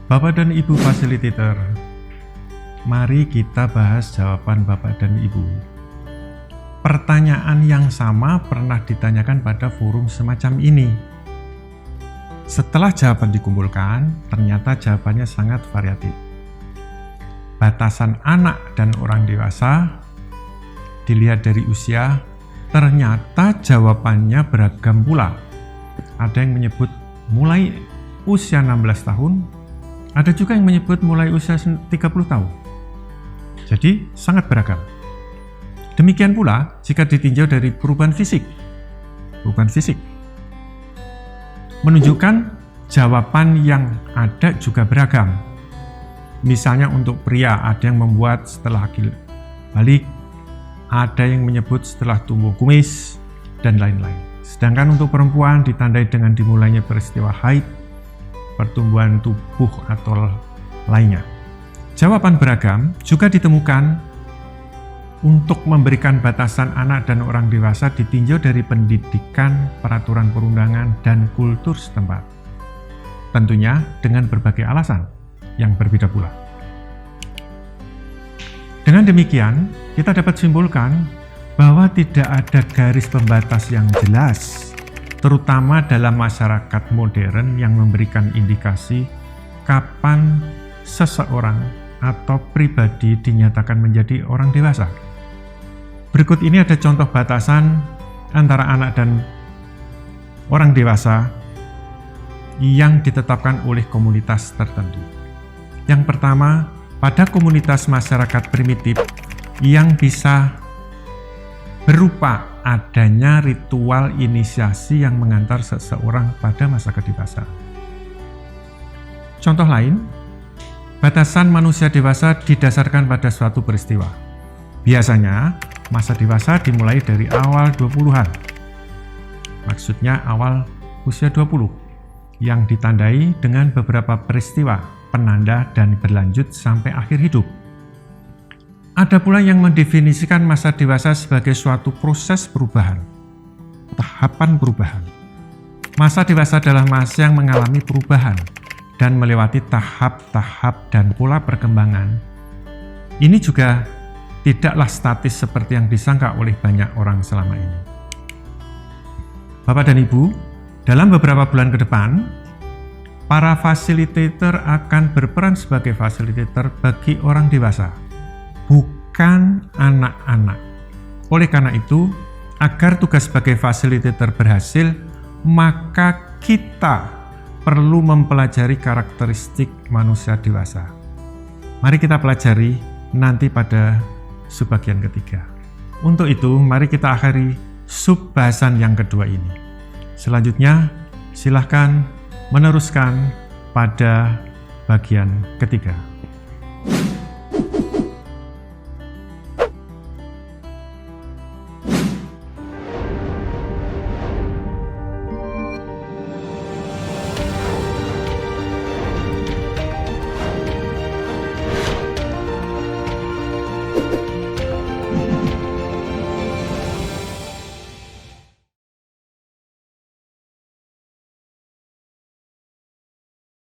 Bapak dan Ibu Fasilitator, mari kita bahas jawaban Bapak dan Ibu. Pertanyaan yang sama pernah ditanyakan pada forum semacam ini. Setelah jawaban dikumpulkan, ternyata jawabannya sangat variatif. Batasan anak dan orang dewasa dilihat dari usia, ternyata jawabannya beragam pula. Ada yang menyebut mulai usia 16 tahun, ada juga yang menyebut mulai usia 30 tahun. Jadi sangat beragam. Demikian pula jika ditinjau dari perubahan fisik. Perubahan fisik menunjukkan jawaban yang ada juga beragam. Misalnya untuk pria ada yang membuat setelah balik, ada yang menyebut setelah tumbuh kumis, dan lain-lain. Sedangkan untuk perempuan ditandai dengan dimulainya peristiwa haid, pertumbuhan tubuh atau lainnya. Jawaban beragam juga ditemukan untuk memberikan batasan anak dan orang dewasa ditinjau dari pendidikan, peraturan perundangan, dan kultur setempat. Tentunya dengan berbagai alasan yang berbeda pula. Dengan demikian, kita dapat simpulkan bahwa tidak ada garis pembatas yang jelas, terutama dalam masyarakat modern yang memberikan indikasi kapan seseorang atau pribadi dinyatakan menjadi orang dewasa. Berikut ini ada contoh batasan antara anak dan orang dewasa yang ditetapkan oleh komunitas tertentu. Yang pertama, pada komunitas masyarakat primitif yang bisa berupa adanya ritual inisiasi yang mengantar seseorang pada masa kedewasaan. Contoh lain, batasan manusia dewasa didasarkan pada suatu peristiwa. Biasanya, masa dewasa dimulai dari awal 20-an. Maksudnya awal usia 20, yang ditandai dengan beberapa peristiwa, penanda, dan berlanjut sampai akhir hidup. Ada pula yang mendefinisikan masa dewasa sebagai suatu proses perubahan, tahapan perubahan. Masa dewasa adalah masa yang mengalami perubahan dan melewati tahap-tahap dan pola perkembangan. Ini juga tidaklah statis seperti yang disangka oleh banyak orang selama ini. Bapak dan Ibu, dalam beberapa bulan ke depan, para fasilitator akan berperan sebagai fasilitator bagi orang dewasa, bukan anak-anak. Oleh karena itu, agar tugas sebagai fasilitator berhasil, maka kita perlu mempelajari karakteristik manusia dewasa. Mari kita pelajari nanti pada subbagian ketiga. Untuk itu, mari kita akhiri subbahasan yang kedua ini. Selanjutnya, silahkan meneruskan pada bagian ketiga.